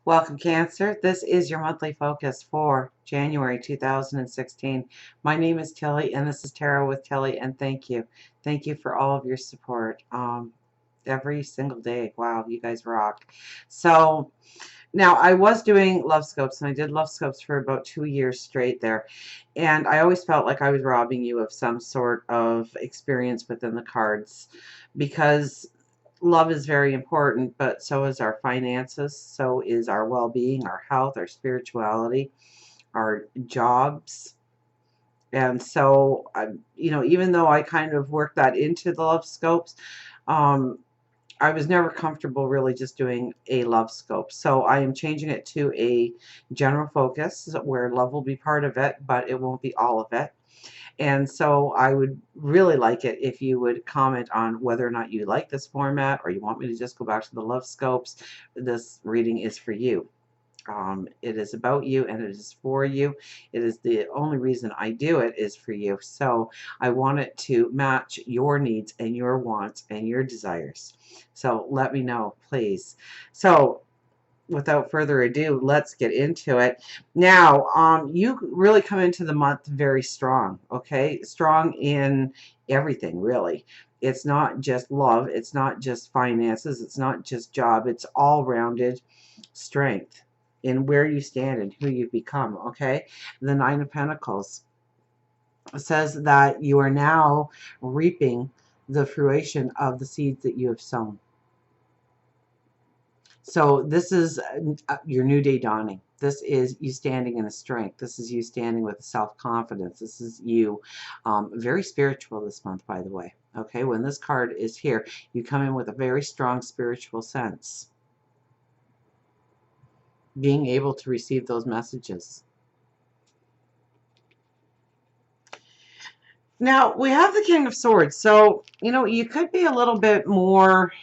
Welcome, Cancer. This is your monthly focus for January 2016. My name is Tilly, and this is Tarot with Tilly, and thank you. Thank you for all of your support every single day. Wow, you guys rock. So, now I was doing love scopes, and I did love scopes for about 2 years straight there. And I always felt like I was robbing you of some sort of experience within the cards because love is very important, but so is our finances, so is our well-being, our health, our spirituality, our jobs. And so, even though I kind of worked that into the love scopes, um, I was never comfortable really just doing a love scope. So I am changing it to a general focus where love will be part of it, but it won't be all of it. And so I would really like it if you would comment on whether or not you like this format or you want me to just go back to the love scopes. This reading is for you. It is about you and it is for you. It is the only reason I do it is for you. So I want it to match your needs and your wants and your desires. So let me know, please. So without further ado, let's get into it. Now, you really come into the month very strong, okay? Strong in everything, really. It's not just love. It's not just finances. It's not just job. It's all-rounded strength in where you stand and who you've become, okay? The Nine of Pentacles says that you are now reaping the fruition of the seeds that you have sown. So this is your new day dawning. This is you standing in a strength. This is you standing with self-confidence. This is you very spiritual this month, by the way. Okay, when this card is here, you come in with a very strong spiritual sense. Being able to receive those messages. Now, we have the King of Swords. So, you could be a little bit more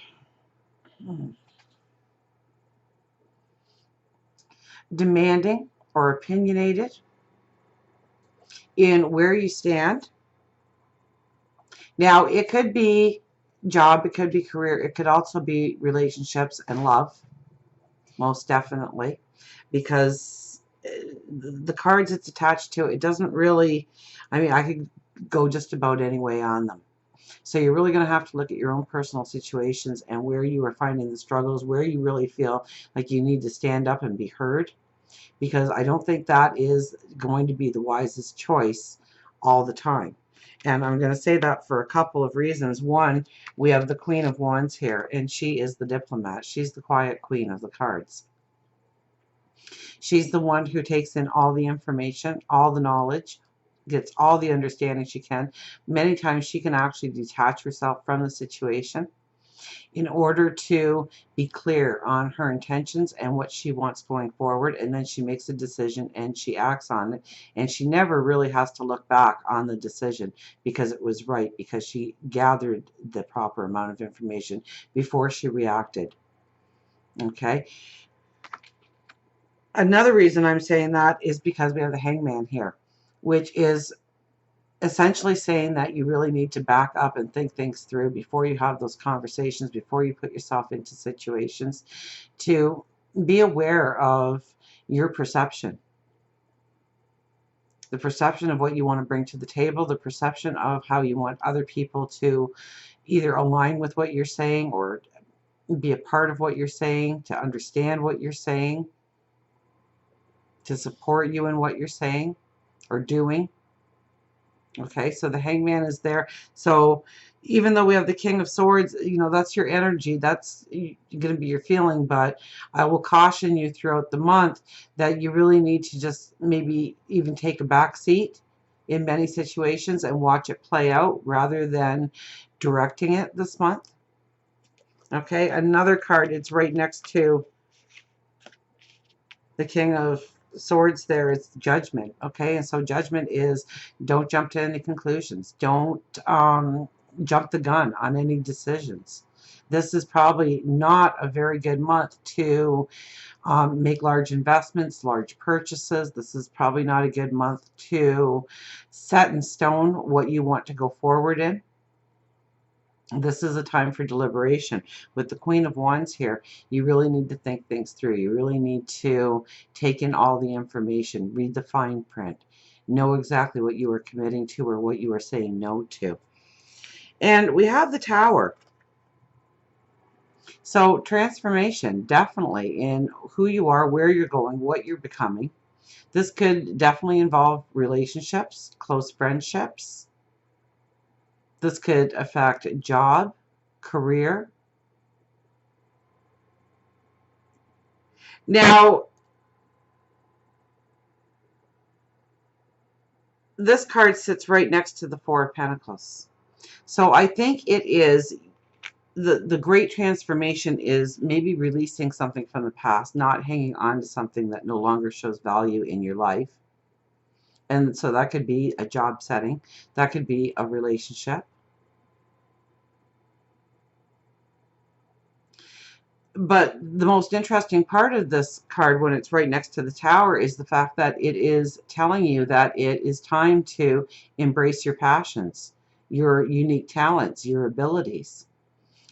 demanding or opinionated in where you stand. Now, it could be job, it could be career, it could also be relationships and love, most definitely, because the cards it's attached to, it doesn't really, I could go just about any way on them. So you're really going to have to look at your own personal situations and where you are finding the struggles, where you really feel like you need to stand up and be heard, because I don't think that is going to be the wisest choice all the time. And I'm going to say that for a couple of reasons. One, we have the Queen of Wands here, and she is the diplomat. She's the quiet queen of the cards. She's the one who takes in all the information, all the knowledge, gets all the understanding she can. Many times she can actually detach herself from the situation in order to be clear on her intentions and what she wants going forward, and then she makes a decision and she acts on it, and she never really has to look back on the decision because it was right, because she gathered the proper amount of information before she reacted. Okay, another reason I'm saying that is because we have the Hangman here, which is essentially saying that you really need to back up and think things through before you have those conversations, before you put yourself into situations, to be aware of your perception. The perception of what you want to bring to the table, the perception of how you want other people to either align with what you're saying or be a part of what you're saying, to understand what you're saying, to support you in what you're saying or doing. Okay, so the Hangman is there. So even though we have the King of Swords, that's your energy. That's going to be your feeling. But I will caution you throughout the month that you really need to just maybe even take a back seat in many situations and watch it play out rather than directing it this month. Okay, another card, it's right next to the King of Swords there is Judgment. Okay, and so Judgment is don't jump to any conclusions. Don't jump the gun on any decisions. This is probably not a very good month to make large investments, large purchases. This is probably not a good month to set in stone what you want to go forward in. This is a time for deliberation. With the Queen of Wands here, you really need to think things through. You really need to take in all the information, read the fine print, know exactly what you are committing to or what you are saying no to. And we have the Tower. So transformation, definitely, in who you are, where you're going, what you're becoming. This could definitely involve relationships, close friendships. This could affect job, career. Now, this card sits right next to the Four of Pentacles. So I think it is the great transformation is maybe releasing something from the past, not hanging on to something that no longer shows value in your life. And so that could be a job setting. That could be a relationship. But the most interesting part of this card when it's right next to the Tower is the fact that it is telling you that it is time to embrace your passions, your unique talents, your abilities,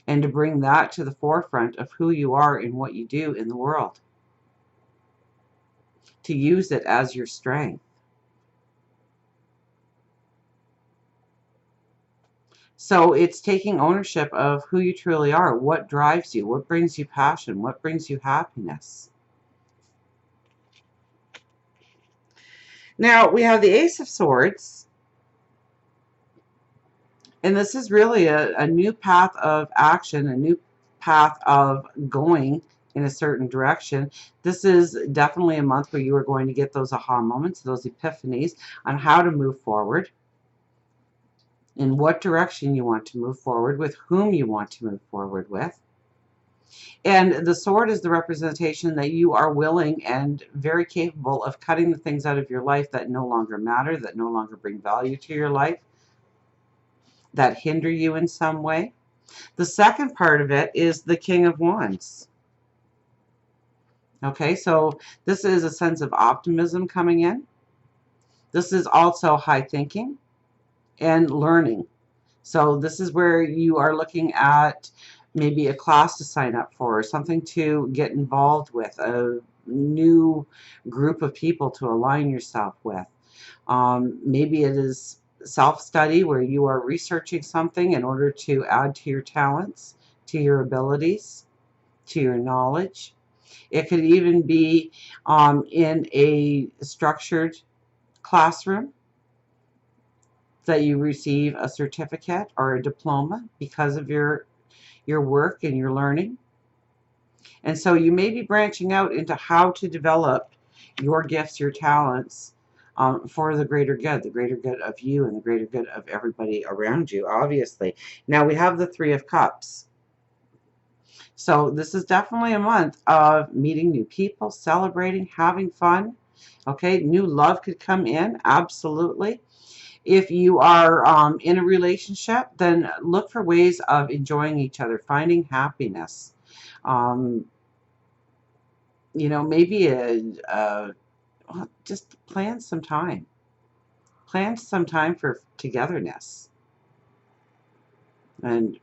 and to bring that to the forefront of who you are and what you do in the world. To use it as your strength. So it's taking ownership of who you truly are, what drives you, what brings you passion, what brings you happiness. Now we have the Ace of Swords, and this is really a new path of action, a new path of going in a certain direction. This is definitely a month where you are going to get those aha moments, those epiphanies on how to move forward, in what direction you want to move forward, with whom you want to move forward with. And the sword is the representation that you are willing and very capable of cutting the things out of your life that no longer matter, that no longer bring value to your life, that hinder you in some way. The second part of it is the King of Wands. Okay, so this is a sense of optimism coming in. This is also high thinking and learning. So this is where you are looking at maybe a class to sign up for, or something to get involved with, a new group of people to align yourself with. Maybe it is self-study where you are researching something in order to add to your talents, to your abilities, to your knowledge. It could even be in a structured classroom that you receive a certificate or a diploma because of your work and your learning. And so you may be branching out into how to develop your gifts, your talents, for the greater good of you and the greater good of everybody around you, obviously. Now we have the Three of Cups. So this is definitely a month of meeting new people, celebrating, having fun. Okay, new love could come in, absolutely. If you are in a relationship, then look for ways of enjoying each other, finding happiness. Um, you know, maybe just plan some time. Plan some time for togetherness. And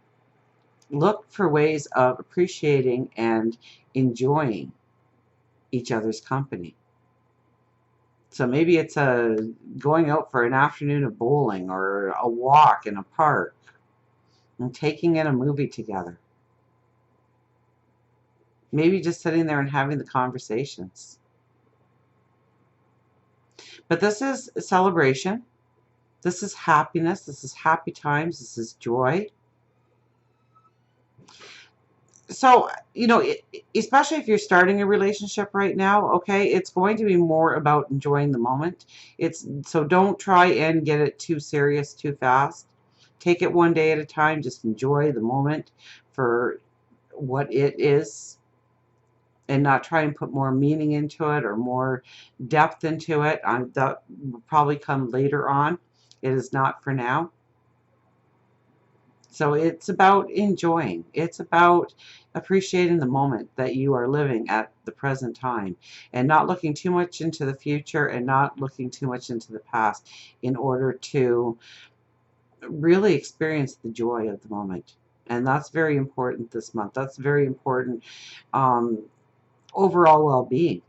look for ways of appreciating and enjoying each other's company. So maybe it's going out for an afternoon of bowling or a walk in a park and taking in a movie together. Maybe just sitting there and having the conversations. But this is a celebration. This is happiness. This is happy times. This is joy. So, you know, especially if you're starting a relationship right now, okay, it's going to be more about enjoying the moment. So don't try and get it too serious too fast. Take it one day at a time. Just enjoy the moment for what it is and not try and put more meaning into it or more depth into it. That will probably come later on. It is not for now. So it's about enjoying. It's about appreciating the moment that you are living at the present time and not looking too much into the future and not looking too much into the past in order to really experience the joy of the moment. And that's very important this month. That's very important. Overall well-being,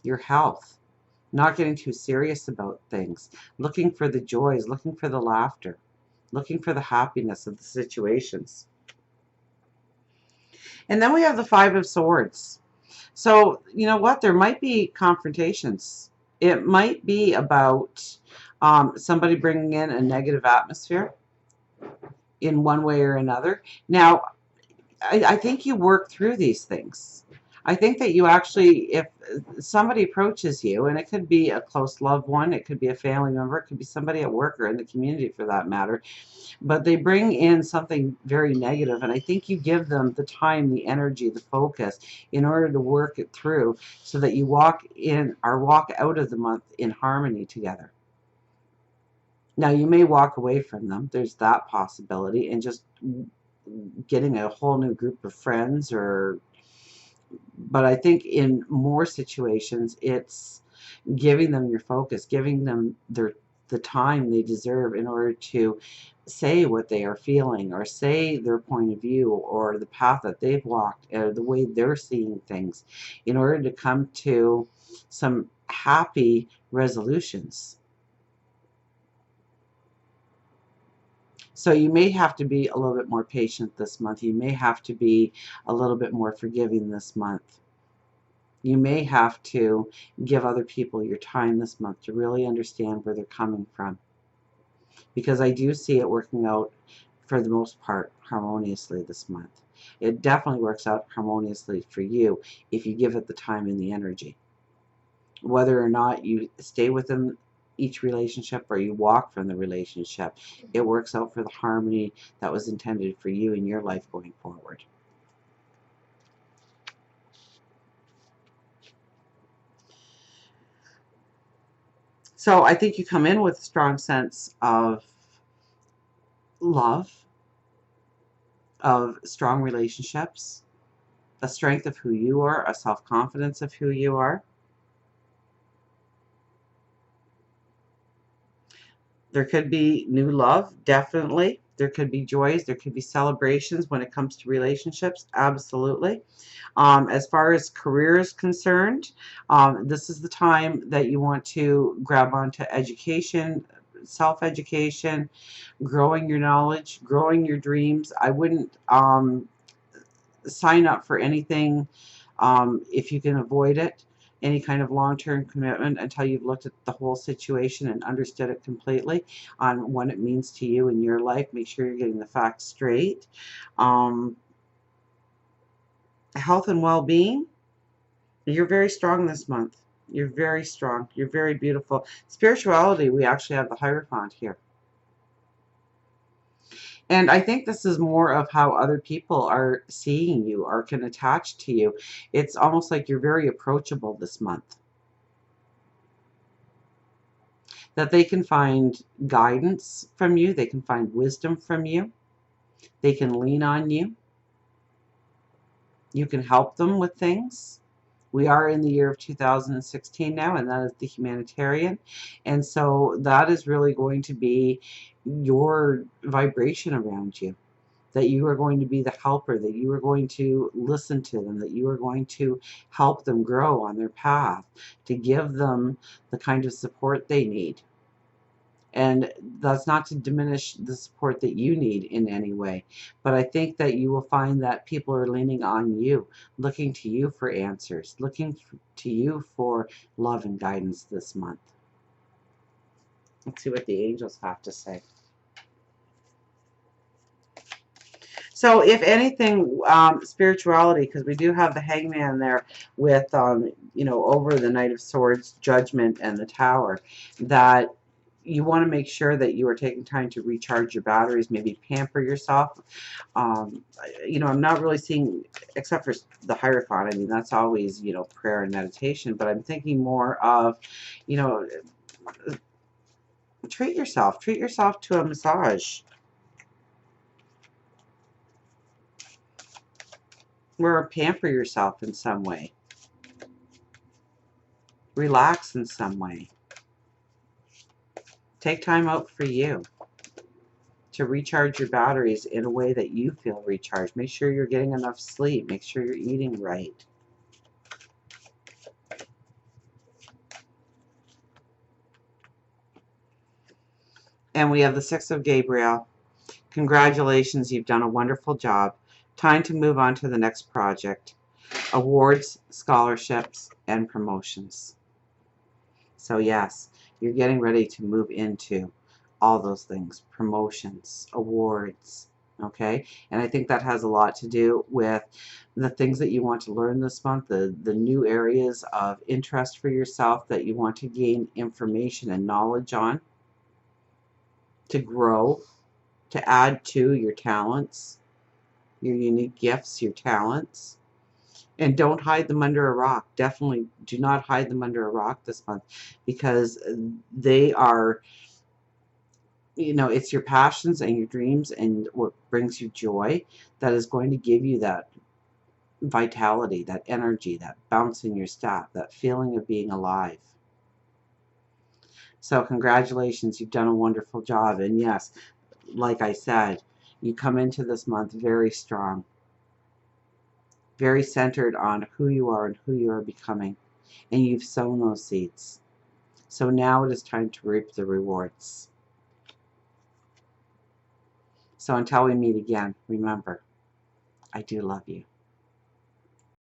your health, not getting too serious about things, looking for the joys, looking for the laughter, looking for the happiness of the situations. And then we have the Five of Swords. So, you know what? There might be confrontations. It might be about somebody bringing in a negative atmosphere in one way or another. Now, I think you work through these things. I think that you actually, if somebody approaches you, and it could be a close loved one, it could be a family member, it could be somebody at work or in the community for that matter, but they bring in something very negative, and I think you give them the time, the energy, the focus in order to work it through so that you walk in or walk out of the month in harmony together. Now, you may walk away from them. There's that possibility, and just getting a whole new group of friends, or but I think in more situations it's giving them your focus, giving them the time they deserve in order to say what they are feeling, or say their point of view, or the path that they've walked, or the way they're seeing things, in order to come to some happy resolutions. So you may have to be a little bit more patient this month. You may have to be a little bit more forgiving this month. You may have to give other people your time this month to really understand where they're coming from. Because I do see it working out, for the most part, harmoniously this month. It definitely works out harmoniously for you if you give it the time and the energy. Whether or not you stay within each relationship or you walk from the relationship, it works out for the harmony that was intended for you in your life going forward. So I think you come in with a strong sense of love, of strong relationships, a strength of who you are, a self-confidence of who you are. There could be new love, definitely. There could be joys, there could be celebrations when it comes to relationships, absolutely. As far as career is concerned, this is the time that you want to grab onto education, self-education, growing your knowledge, growing your dreams. I wouldn't sign up for anything if you can avoid it, any kind of long-term commitment, until you've looked at the whole situation and understood it completely on what it means to you in your life. Make sure you're getting the facts straight. Health and well-being, you're very strong this month. You're very strong. You're very beautiful. Spirituality, we actually have the Hierophant here. And I think this is more of how other people are seeing you or can attach to you. It's almost like you're very approachable this month. That they can find guidance from you. They can find wisdom from you. They can lean on you. You can help them with things. We are in the year of 2016 now, and that is the humanitarian. And so that is really going to be your vibration around you. That you are going to be the helper, that you are going to listen to them, that you are going to help them grow on their path, to give them the kind of support they need. And that's not to diminish the support that you need in any way. But I think that you will find that people are leaning on you, looking to you for answers, looking to you for love and guidance this month. Let's see what the angels have to say. So if anything, spirituality, because we do have the Hangman there with, you know, over the Knight of Swords, Judgment, and the Tower, that you want to make sure that you are taking time to recharge your batteries, maybe pamper yourself. You know, I'm not really seeing, except for the Hierophant, I mean, that's always, you know, prayer and meditation, but I'm thinking more of, you know, treat yourself to a massage. Or pamper yourself in some way. Relax in some way. Take time out for you to recharge your batteries in a way that you feel recharged. Make sure you're getting enough sleep. Make sure you're eating right. And we have the Six of Gabriel. Congratulations, you've done a wonderful job. Time to move on to the next project. Awards, scholarships, and promotions. So yes, you're getting ready to move into all those things. Promotions, awards, okay? And I think that has a lot to do with the things that you want to learn this month, the new areas of interest for yourself that you want to gain information and knowledge on, to grow, to add to your talents, your unique gifts, your talents. And don't hide them under a rock. Definitely do not hide them under a rock this month, because they are, you know, it's your passions and your dreams and what brings you joy that is going to give you that vitality, that energy, that bounce in your step, that feeling of being alive. So congratulations, you've done a wonderful job. And yes, like I said, you come into this month very strong, very centered on who you are and who you are becoming. And you've sown those seeds. So now it is time to reap the rewards. So until we meet again, remember, I do love you.